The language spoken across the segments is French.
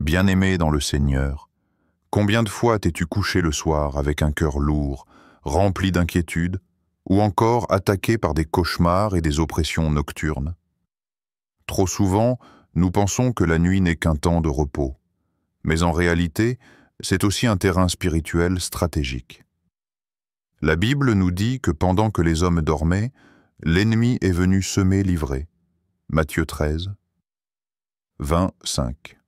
Bien-aimé dans le Seigneur, combien de fois t'es-tu couché le soir avec un cœur lourd, rempli d'inquiétude, ou encore attaqué par des cauchemars et des oppressions nocturnes? Trop souvent, nous pensons que la nuit n'est qu'un temps de repos, mais en réalité, c'est aussi un terrain spirituel stratégique. La Bible nous dit que pendant que les hommes dormaient, l'ennemi est venu semer l'ivraie. Matthieu 13, 25.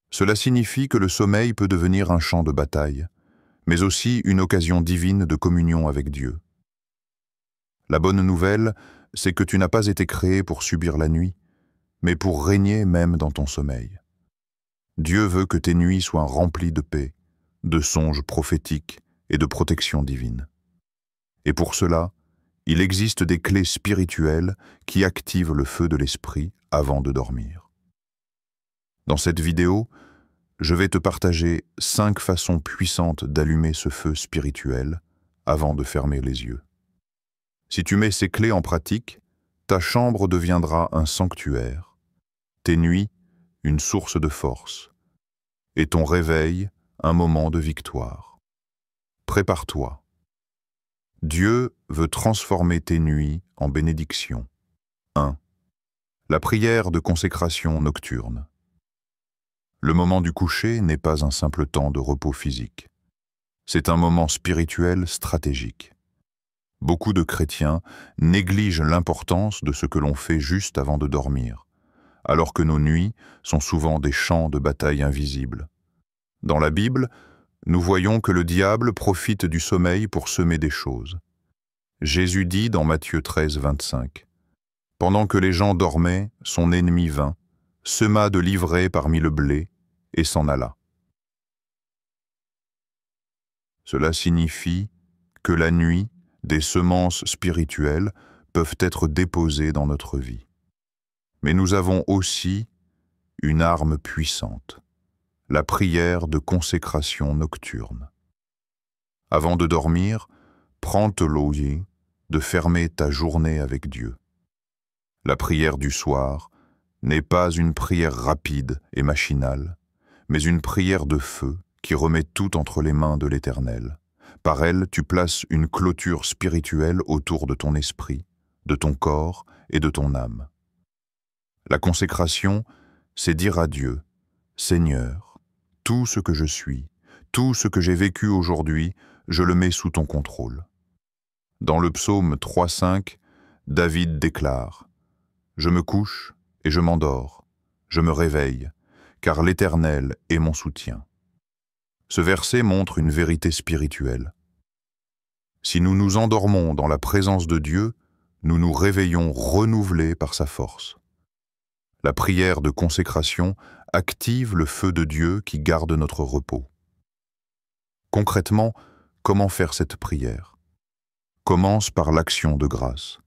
Cela signifie que le sommeil peut devenir un champ de bataille, mais aussi une occasion divine de communion avec Dieu. La bonne nouvelle, c'est que tu n'as pas été créé pour subir la nuit, mais pour régner même dans ton sommeil. Dieu veut que tes nuits soient remplies de paix, de songes prophétiques et de protection divine. Et pour cela, il existe des clés spirituelles qui activent le feu de l'esprit avant de dormir. Dans cette vidéo, je vais te partager 5 façons puissantes d'allumer ce feu spirituel avant de fermer les yeux. Si tu mets ces clés en pratique, ta chambre deviendra un sanctuaire, tes nuits une source de force, et ton réveil un moment de victoire. Prépare-toi. Dieu veut transformer tes nuits en bénédiction. 1. La prière de consécration nocturne. Le moment du coucher n'est pas un simple temps de repos physique. C'est un moment spirituel stratégique. Beaucoup de chrétiens négligent l'importance de ce que l'on fait juste avant de dormir, alors que nos nuits sont souvent des champs de bataille invisibles. Dans la Bible, nous voyons que le diable profite du sommeil pour semer des choses. Jésus dit dans Matthieu 13, 25, « Pendant que les gens dormaient, son ennemi vint, sema de l'ivraie parmi le blé, et s'en alla. » Cela signifie que la nuit, des semences spirituelles peuvent être déposées dans notre vie. Mais nous avons aussi une arme puissante, la prière de consécration nocturne. Avant de dormir, prends le temps de fermer ta journée avec Dieu. La prière du soir n'est pas une prière rapide et machinale, mais une prière de feu qui remet tout entre les mains de l'Éternel. Par elle, tu places une clôture spirituelle autour de ton esprit, de ton corps et de ton âme. La consécration, c'est dire à Dieu, « Seigneur, tout ce que je suis, tout ce que j'ai vécu aujourd'hui, je le mets sous ton contrôle. » Dans le psaume 3,5, David déclare, « Je me couche et je m'endors, je me réveille, car l'Éternel est mon soutien. » Ce verset montre une vérité spirituelle. Si nous nous endormons dans la présence de Dieu, nous nous réveillons renouvelés par sa force. La prière de consécration active le feu de Dieu qui garde notre repos. Concrètement, comment faire cette prière? Commence par l'action de grâce.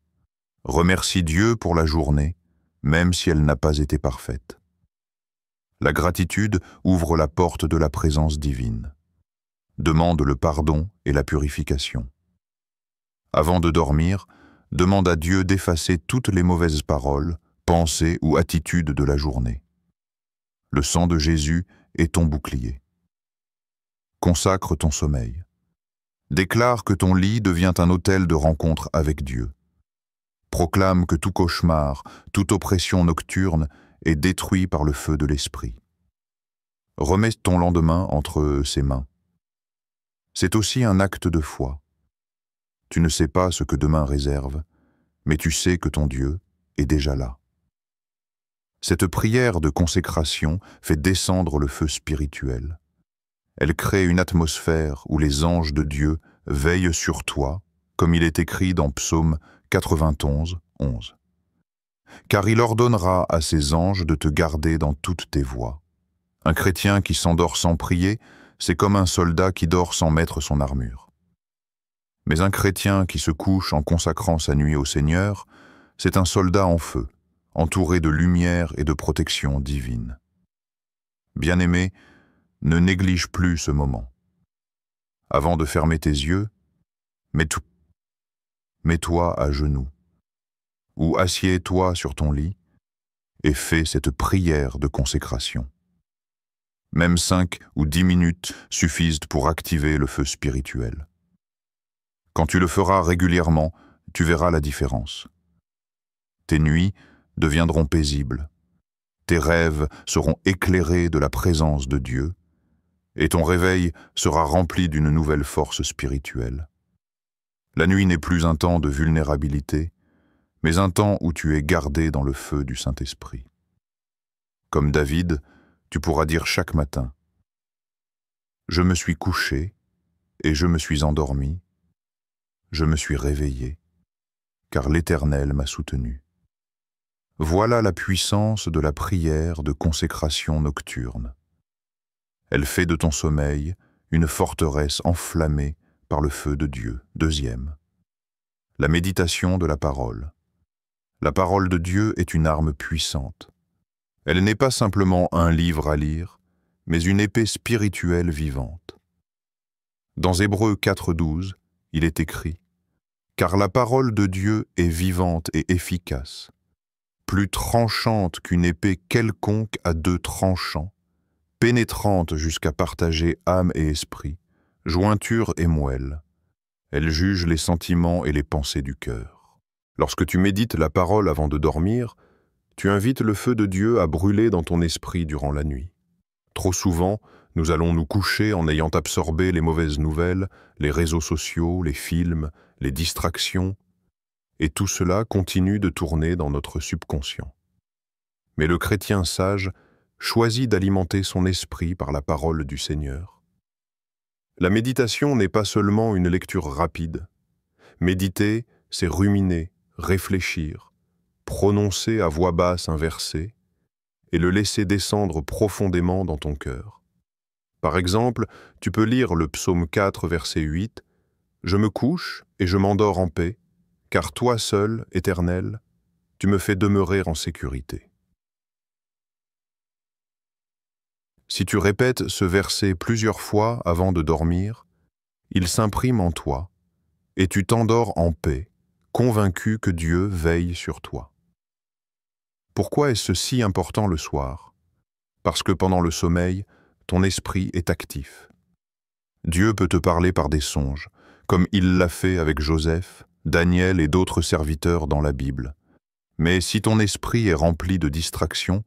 Remercie Dieu pour la journée, même si elle n'a pas été parfaite. La gratitude ouvre la porte de la présence divine. Demande le pardon et la purification. Avant de dormir, demande à Dieu d'effacer toutes les mauvaises paroles, pensées ou attitudes de la journée. Le sang de Jésus est ton bouclier. Consacre ton sommeil. Déclare que ton lit devient un autel de rencontre avec Dieu. Proclame que tout cauchemar, toute oppression nocturne est détruit par le feu de l'esprit. Remets ton lendemain entre ses mains. C'est aussi un acte de foi. Tu ne sais pas ce que demain réserve, mais tu sais que ton Dieu est déjà là. Cette prière de consécration fait descendre le feu spirituel. Elle crée une atmosphère où les anges de Dieu veillent sur toi, comme il est écrit dans Psaume 91, 11. Car il ordonnera à ses anges de te garder dans toutes tes voies. Un chrétien qui s'endort sans prier, c'est comme un soldat qui dort sans mettre son armure. Mais un chrétien qui se couche en consacrant sa nuit au Seigneur, c'est un soldat en feu, entouré de lumière et de protection divine. Bien-aimé, ne néglige plus ce moment. Avant de fermer tes yeux, mets-toi à genoux, ou assieds-toi sur ton lit et fais cette prière de consécration. Même 5 ou 10 minutes suffisent pour activer le feu spirituel. Quand tu le feras régulièrement, tu verras la différence. Tes nuits deviendront paisibles, tes rêves seront éclairés de la présence de Dieu, et ton réveil sera rempli d'une nouvelle force spirituelle. La nuit n'est plus un temps de vulnérabilité, mais un temps où tu es gardé dans le feu du Saint-Esprit. Comme David, tu pourras dire chaque matin « Je me suis couché et je me suis endormi, je me suis réveillé, car l'Éternel m'a soutenu. » Voilà la puissance de la prière de consécration nocturne. Elle fait de ton sommeil une forteresse enflammée par le feu de Dieu. Deuxième, la méditation de la parole. La parole de Dieu est une arme puissante. Elle n'est pas simplement un livre à lire, mais une épée spirituelle vivante. Dans Hébreux 4,12, il est écrit « Car la parole de Dieu est vivante et efficace, plus tranchante qu'une épée quelconque à 2 tranchants, pénétrante jusqu'à partager âme et esprit, jointure et moelle. Elle juge les sentiments et les pensées du cœur. » Lorsque tu médites la parole avant de dormir, tu invites le feu de Dieu à brûler dans ton esprit durant la nuit. Trop souvent, nous allons nous coucher en ayant absorbé les mauvaises nouvelles, les réseaux sociaux, les films, les distractions, et tout cela continue de tourner dans notre subconscient. Mais le chrétien sage choisit d'alimenter son esprit par la parole du Seigneur. La méditation n'est pas seulement une lecture rapide. Méditer, c'est ruminer, réfléchir, prononcer à voix basse un verset et le laisser descendre profondément dans ton cœur. Par exemple, tu peux lire le psaume 4, verset 8, « Je me couche et je m'endors en paix, car toi seul, Éternel, tu me fais demeurer en sécurité. » Si tu répètes ce verset plusieurs fois avant de dormir, il s'imprime en toi et tu t'endors en paix, convaincu que Dieu veille sur toi. Pourquoi est-ce si important le soir? Parce que pendant le sommeil, ton esprit est actif. Dieu peut te parler par des songes, comme il l'a fait avec Joseph, Daniel et d'autres serviteurs dans la Bible. Mais si ton esprit est rempli de distractions,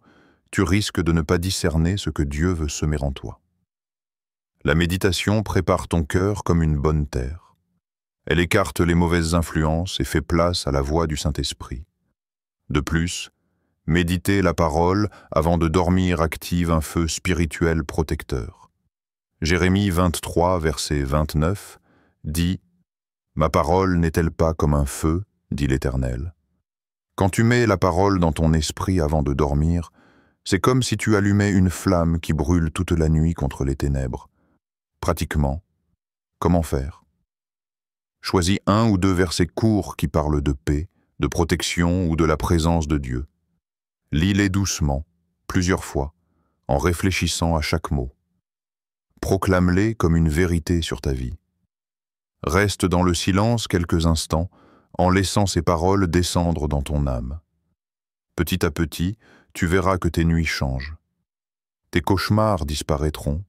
tu risques de ne pas discerner ce que Dieu veut semer en toi. La méditation prépare ton cœur comme une bonne terre. Elle écarte les mauvaises influences et fait place à la voix du Saint-Esprit. De plus, méditer la parole avant de dormir active un feu spirituel protecteur. Jérémie 23, verset 29, dit « Ma parole n'est-elle pas comme un feu, dit l'Éternel. » Quand tu mets la parole dans ton esprit avant de dormir, c'est comme si tu allumais une flamme qui brûle toute la nuit contre les ténèbres. Pratiquement, comment faire? Choisis 1 ou 2 versets courts qui parlent de paix, de protection ou de la présence de Dieu. Lis-les doucement, plusieurs fois, en réfléchissant à chaque mot. Proclame-les comme une vérité sur ta vie. Reste dans le silence quelques instants en laissant ces paroles descendre dans ton âme. Petit à petit, tu verras que tes nuits changent. Tes cauchemars disparaîtront,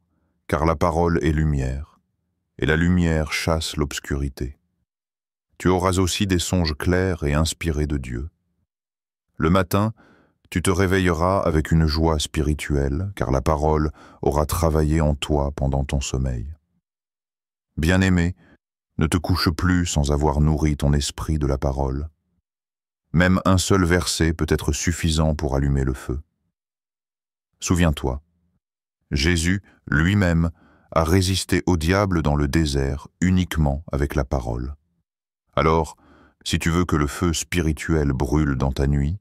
car la parole est lumière, et la lumière chasse l'obscurité. Tu auras aussi des songes clairs et inspirés de Dieu. Le matin, tu te réveilleras avec une joie spirituelle, car la parole aura travaillé en toi pendant ton sommeil. Bien-aimé, ne te couche plus sans avoir nourri ton esprit de la parole. Même un seul verset peut être suffisant pour allumer le feu. Souviens-toi, Jésus, lui-même, a résisté au diable dans le désert uniquement avec la parole. Alors, si tu veux que le feu spirituel brûle dans ta nuit,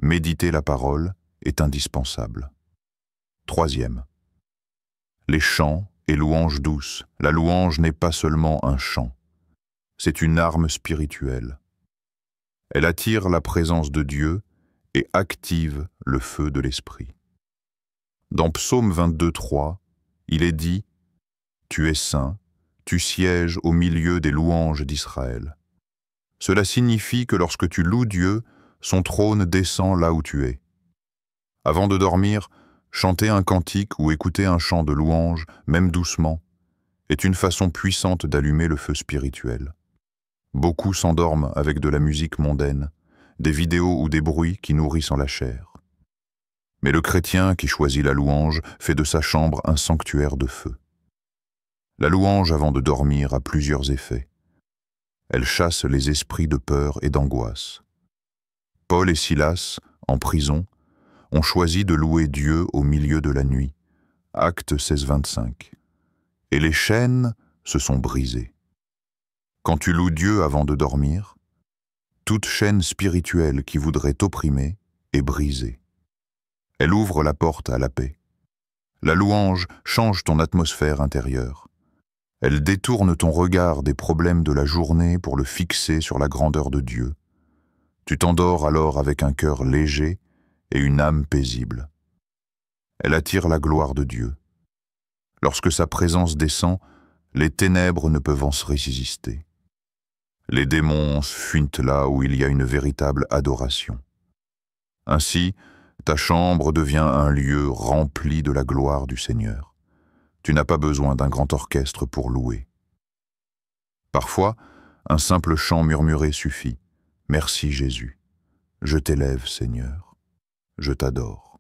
méditer la parole est indispensable. Troisième, les chants et louanges douces. La louange n'est pas seulement un chant, c'est une arme spirituelle. Elle attire la présence de Dieu et active le feu de l'esprit. Dans Psaume 22:3, il est dit « Tu es saint, tu sièges au milieu des louanges d'Israël. » Cela signifie que lorsque tu loues Dieu, son trône descend là où tu es. Avant de dormir, Chanter un cantique ou écouter un chant de louange, même doucement, est une façon puissante d'allumer le feu spirituel. Beaucoup s'endorment avec de la musique mondaine, des vidéos ou des bruits qui nourrissent en la chair. Mais le chrétien qui choisit la louange fait de sa chambre un sanctuaire de feu. La louange avant de dormir a plusieurs effets. Elle chasse les esprits de peur et d'angoisse. Paul et Silas, en prison, ont choisi de louer Dieu au milieu de la nuit. Actes 16-25. Et les chaînes se sont brisées. Quand tu loues Dieu avant de dormir, toute chaîne spirituelle qui voudrait t'opprimer est brisée. Elle ouvre la porte à la paix. La louange change ton atmosphère intérieure. Elle détourne ton regard des problèmes de la journée pour le fixer sur la grandeur de Dieu. Tu t'endors alors avec un cœur léger et une âme paisible. Elle attire la gloire de Dieu. Lorsque sa présence descend, les ténèbres ne peuvent en se résister. Les démons fuient là où il y a une véritable adoration. Ainsi, ta chambre devient un lieu rempli de la gloire du Seigneur. Tu n'as pas besoin d'un grand orchestre pour louer. Parfois, un simple chant murmuré suffit. Merci Jésus. Je t'élève, Seigneur. Je t'adore.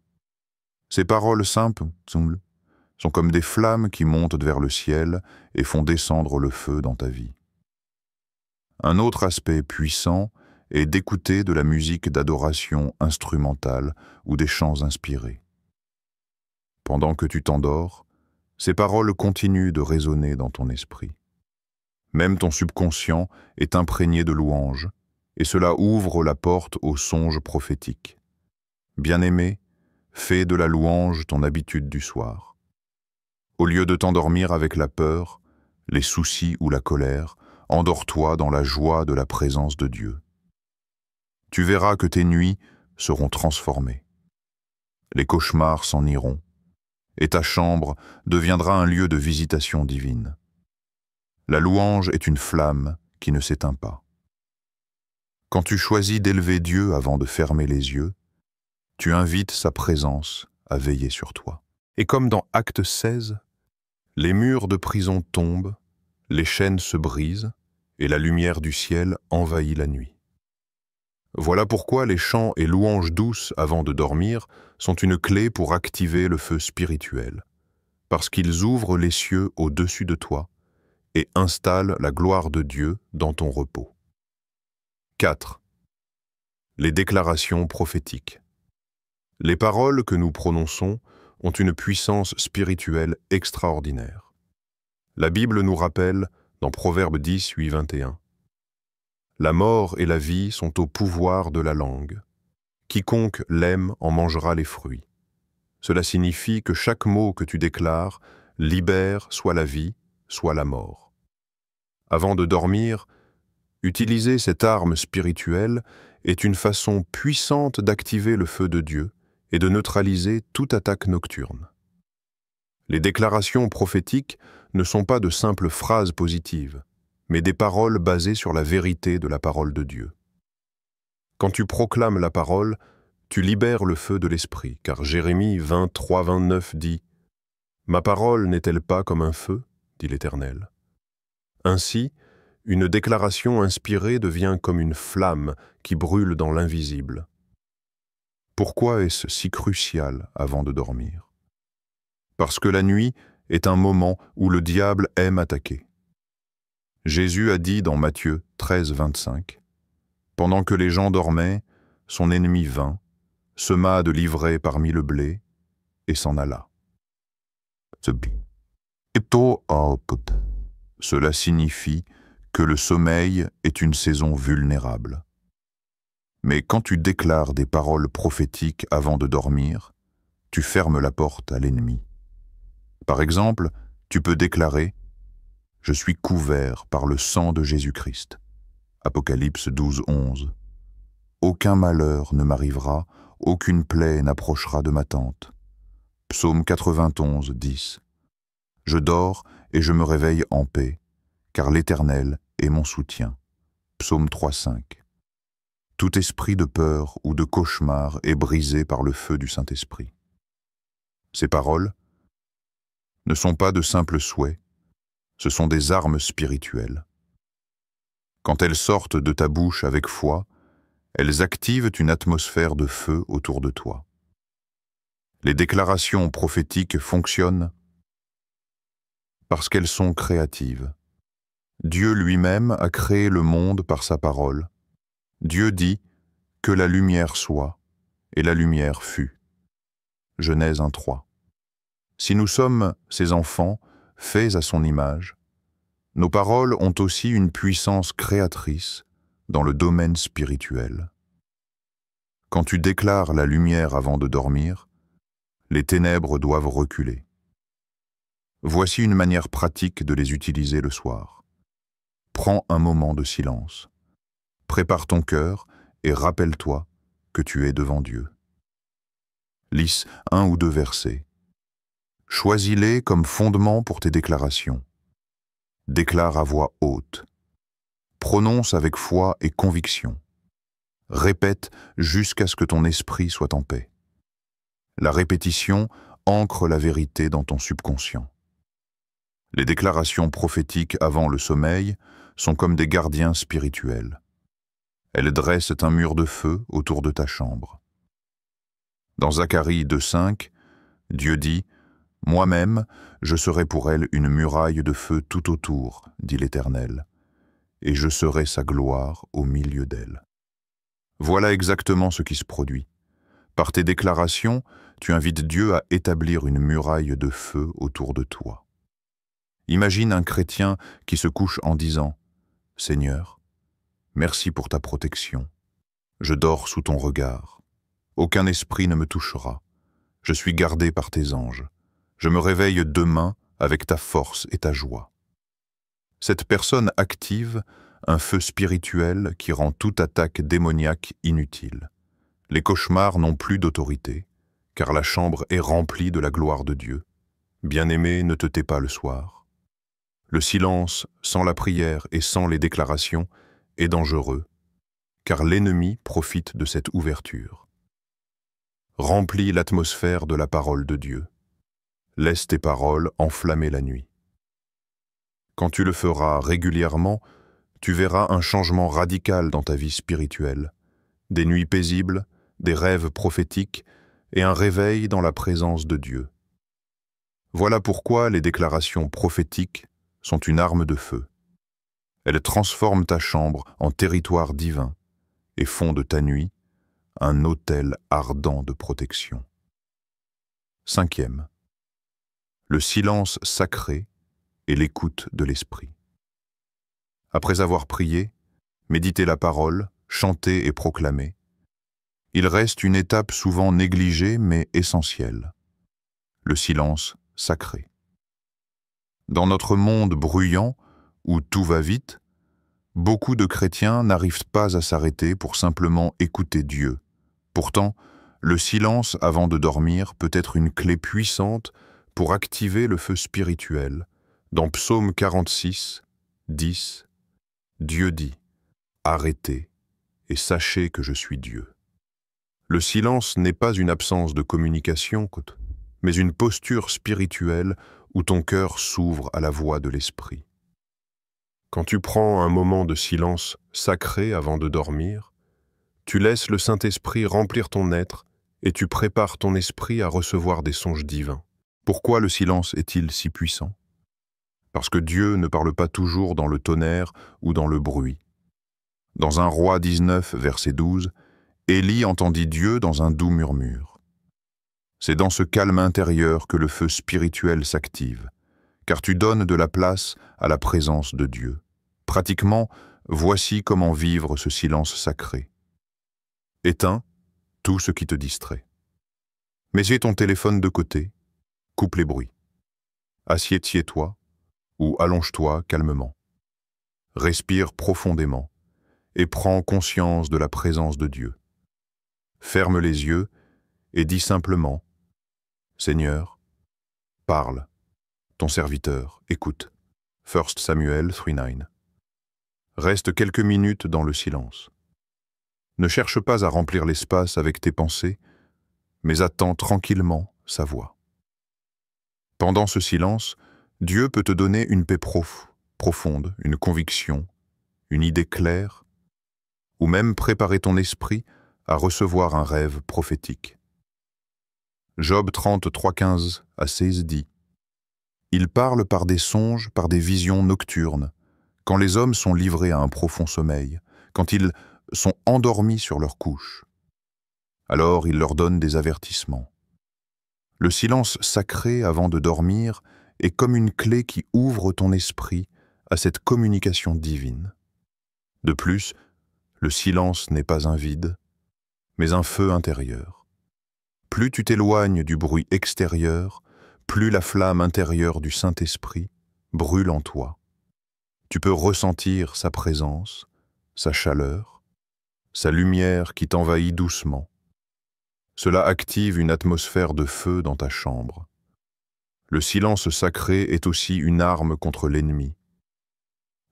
Ces paroles simples sont comme des flammes qui montent vers le ciel et font descendre le feu dans ta vie. Un autre aspect puissant est d'écouter de la musique d'adoration instrumentale ou des chants inspirés. Pendant que tu t'endors, ces paroles continuent de résonner dans ton esprit. Même ton subconscient est imprégné de louanges, et cela ouvre la porte aux songes prophétiques. Bien-aimé, fais de la louange ton habitude du soir. Au lieu de t'endormir avec la peur, les soucis ou la colère, endors-toi dans la joie de la présence de Dieu. Tu verras que tes nuits seront transformées. Les cauchemars s'en iront, et ta chambre deviendra un lieu de visitation divine. La louange est une flamme qui ne s'éteint pas. Quand tu choisis d'élever Dieu avant de fermer les yeux, tu invites sa présence à veiller sur toi. Et comme dans Acte 16, les murs de prison tombent, les chaînes se brisent, et la lumière du ciel envahit la nuit. Voilà pourquoi les chants et louanges douces avant de dormir sont une clé pour activer le feu spirituel, parce qu'ils ouvrent les cieux au-dessus de toi et installent la gloire de Dieu dans ton repos. 4. Les déclarations prophétiques. Les paroles que nous prononçons ont une puissance spirituelle extraordinaire. La Bible nous rappelle, dans Proverbe 10, 8, 21, « La mort et la vie sont au pouvoir de la langue. Quiconque l'aime en mangera les fruits. » Cela signifie que chaque mot que tu déclares libère soit la vie, soit la mort. Avant de dormir, utiliser cette arme spirituelle est une façon puissante d'activer le feu de Dieu et de neutraliser toute attaque nocturne. Les déclarations prophétiques ne sont pas de simples phrases positives, mais des paroles basées sur la vérité de la parole de Dieu. Quand tu proclames la parole, tu libères le feu de l'esprit, car Jérémie 23, 29 dit « Ma parole n'est-elle pas comme un feu, dit l'Éternel. » Ainsi, une déclaration inspirée devient comme une flamme qui brûle dans l'invisible. Pourquoi est-ce si crucial avant de dormir? Parce que la nuit est un moment où le diable aime attaquer. Jésus a dit dans Matthieu 13, 25, « Pendant que les gens dormaient, son ennemi vint, sema de l'ivraie parmi le blé, et s'en alla. » Cela signifie que le sommeil est une saison vulnérable. Mais quand tu déclares des paroles prophétiques avant de dormir, tu fermes la porte à l'ennemi. Par exemple, tu peux déclarer « Je suis couvert par le sang de Jésus-Christ » Apocalypse 12, 11. « Aucun malheur ne m'arrivera, aucune plaie n'approchera de ma tente. » Psaume 91, 10. « Je dors et je me réveille en paix, car l'Éternel est mon soutien. » Psaume 3, 5. Tout esprit de peur ou de cauchemar est brisé par le feu du Saint-Esprit. Ces paroles ne sont pas de simples souhaits, ce sont des armes spirituelles. Quand elles sortent de ta bouche avec foi, elles activent une atmosphère de feu autour de toi. Les déclarations prophétiques fonctionnent parce qu'elles sont créatives. Dieu lui-même a créé le monde par sa parole. Dieu dit « que la lumière soit » et la lumière fut. Genèse 1:3. Si nous sommes ses enfants, faits à son image, nos paroles ont aussi une puissance créatrice dans le domaine spirituel. Quand tu déclares la lumière avant de dormir, les ténèbres doivent reculer. Voici une manière pratique de les utiliser le soir. Prends un moment de silence. Prépare ton cœur et rappelle-toi que tu es devant Dieu. Lis 1 ou 2 versets. Choisis-les comme fondement pour tes déclarations. Déclare à voix haute. Prononce avec foi et conviction. Répète jusqu'à ce que ton esprit soit en paix. La répétition ancre la vérité dans ton subconscient. Les déclarations prophétiques avant le sommeil sont comme des gardiens spirituels. Elles dressent un mur de feu autour de ta chambre. Dans Zacharie 2:5, Dieu dit « Moi-même, je serai pour elle une muraille de feu tout autour, dit l'Éternel, et je serai sa gloire au milieu d'elle. » Voilà exactement ce qui se produit. Par tes déclarations, tu invites Dieu à établir une muraille de feu autour de toi. Imagine un chrétien qui se couche en disant « Seigneur, merci pour ta protection. Je dors sous ton regard. Aucun esprit ne me touchera. Je suis gardé par tes anges. Je me réveille demain avec ta force et ta joie. » Cette personne active un feu spirituel qui rend toute attaque démoniaque inutile. Les cauchemars n'ont plus d'autorité, car la chambre est remplie de la gloire de Dieu. Bien-aimé, ne te tais pas le soir. Le silence, sans la prière et sans les déclarations, est dangereux, car l'ennemi profite de cette ouverture. Remplis l'atmosphère de la parole de Dieu. Laisse tes paroles enflammer la nuit. Quand tu le feras régulièrement, tu verras un changement radical dans ta vie spirituelle, des nuits paisibles, des rêves prophétiques et un réveil dans la présence de Dieu. Voilà pourquoi les déclarations prophétiques sont une arme de feu. Elles transforment ta chambre en territoire divin et font de ta nuit un autel ardent de protection. 5e. Le silence sacré et l'écoute de l'esprit. Après avoir prié, médité la parole, chanté et proclamé, il reste une étape souvent négligée mais essentielle, le silence sacré. Dans notre monde bruyant, où tout va vite, beaucoup de chrétiens n'arrivent pas à s'arrêter pour simplement écouter Dieu. Pourtant, le silence avant de dormir peut être une clé puissante pour activer le feu spirituel. Dans Psaume 46, 10, Dieu dit « Arrêtez et sachez que je suis Dieu ». Le silence n'est pas une absence de communication, mais une posture spirituelle où ton cœur s'ouvre à la voix de l'esprit. Quand tu prends un moment de silence sacré avant de dormir, tu laisses le Saint-Esprit remplir ton être et tu prépares ton esprit à recevoir des songes divins. Pourquoi le silence est-il si puissant? Parce que Dieu ne parle pas toujours dans le tonnerre ou dans le bruit. Dans 1 Roi 19, verset 12, Élie entendit Dieu dans un doux murmure. C'est dans ce calme intérieur que le feu spirituel s'active, car tu donnes de la place à la présence de Dieu. Pratiquement, voici comment vivre ce silence sacré. Éteins tout ce qui te distrait. Mets ton téléphone de côté, coupe les bruits. Assieds-toi ou allonge-toi calmement. Respire profondément et prends conscience de la présence de Dieu. Ferme les yeux et dis simplement « Seigneur, parle, ton serviteur, écoute. » 1 Samuel 3:9. Reste quelques minutes dans le silence. Ne cherche pas à remplir l'espace avec tes pensées, mais attends tranquillement sa voix. Pendant ce silence, Dieu peut te donner une paix profonde, une conviction, une idée claire, ou même préparer ton esprit à recevoir un rêve prophétique. Job 33:15 à 16 dit « Il parle par des songes, par des visions nocturnes, quand les hommes sont livrés à un profond sommeil, quand ils sont endormis sur leur couche. Alors il leur donne des avertissements. Le silence sacré avant de dormir est comme une clé qui ouvre ton esprit à cette communication divine. De plus, le silence n'est pas un vide, mais un feu intérieur. Plus tu t'éloignes du bruit extérieur, plus la flamme intérieure du Saint-Esprit brûle en toi. Tu peux ressentir sa présence, sa chaleur, sa lumière qui t'envahit doucement. Cela active une atmosphère de feu dans ta chambre. Le silence sacré est aussi une arme contre l'ennemi.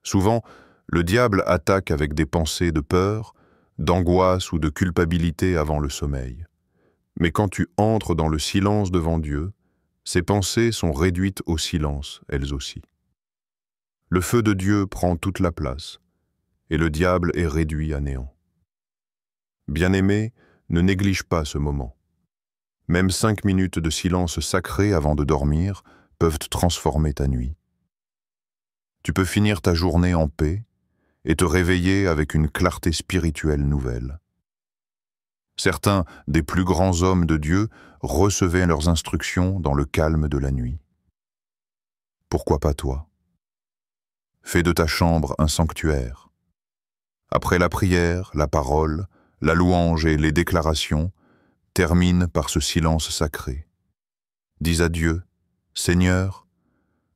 Souvent, le diable attaque avec des pensées de peur, d'angoisse ou de culpabilité avant le sommeil. Mais quand tu entres dans le silence devant Dieu, ces pensées sont réduites au silence, elles aussi. Le feu de Dieu prend toute la place, et le diable est réduit à néant. Bien-aimé, ne néglige pas ce moment. Même 5 minutes de silence sacré avant de dormir peuvent transformer ta nuit. Tu peux finir ta journée en paix et te réveiller avec une clarté spirituelle nouvelle. Certains des plus grands hommes de Dieu recevaient leurs instructions dans le calme de la nuit. Pourquoi pas toi? Fais de ta chambre un sanctuaire. Après la prière, la parole, la louange et les déclarations, termine par ce silence sacré. Dis à Dieu, « Seigneur,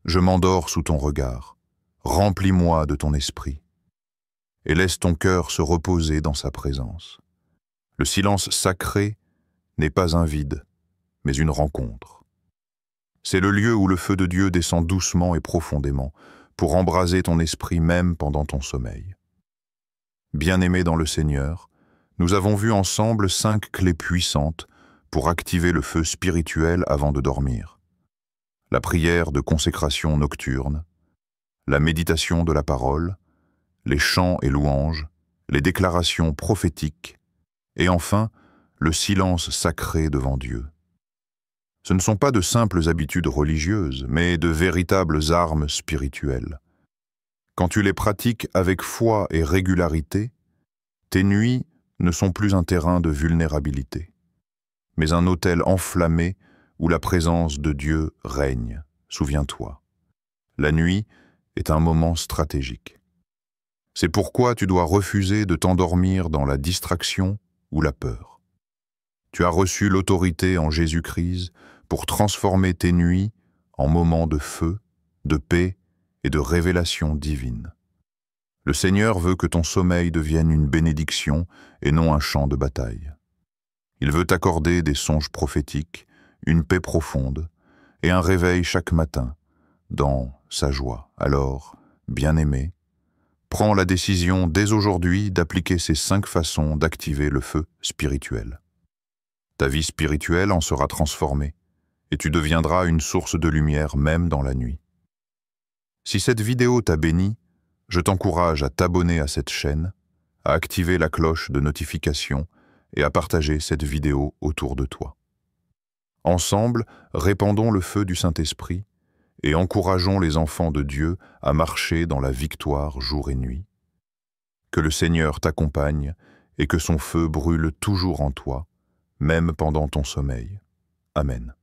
je m'endors sous ton regard, remplis-moi de ton esprit. » Et laisse ton cœur se reposer dans sa présence. Le silence sacré n'est pas un vide, mais une rencontre. C'est le lieu où le feu de Dieu descend doucement et profondément pour embraser ton esprit même pendant ton sommeil. Bien-aimé dans le Seigneur, nous avons vu ensemble 5 clés puissantes pour activer le feu spirituel avant de dormir. La prière de consécration nocturne, la méditation de la parole, les chants et louanges, les déclarations prophétiques, et enfin, le silence sacré devant Dieu. Ce ne sont pas de simples habitudes religieuses, mais de véritables armes spirituelles. Quand tu les pratiques avec foi et régularité, tes nuits ne sont plus un terrain de vulnérabilité, mais un autel enflammé où la présence de Dieu règne. Souviens-toi, la nuit est un moment stratégique. C'est pourquoi tu dois refuser de t'endormir dans la distraction ou la peur. Tu as reçu l'autorité en Jésus-Christ pour transformer tes nuits en moments de feu, de paix et de révélation divine. Le Seigneur veut que ton sommeil devienne une bénédiction et non un champ de bataille. Il veut t'accorder des songes prophétiques, une paix profonde et un réveil chaque matin dans sa joie. Alors, bien-aimé, prends la décision dès aujourd'hui d'appliquer ces 5 façons d'activer le feu spirituel. Ta vie spirituelle en sera transformée et tu deviendras une source de lumière même dans la nuit. Si cette vidéo t'a béni, je t'encourage à t'abonner à cette chaîne, à activer la cloche de notification et à partager cette vidéo autour de toi. Ensemble, répandons le feu du Saint-Esprit et encourageons les enfants de Dieu à marcher dans la victoire jour et nuit. Que le Seigneur t'accompagne et que son feu brûle toujours en toi, même pendant ton sommeil. Amen.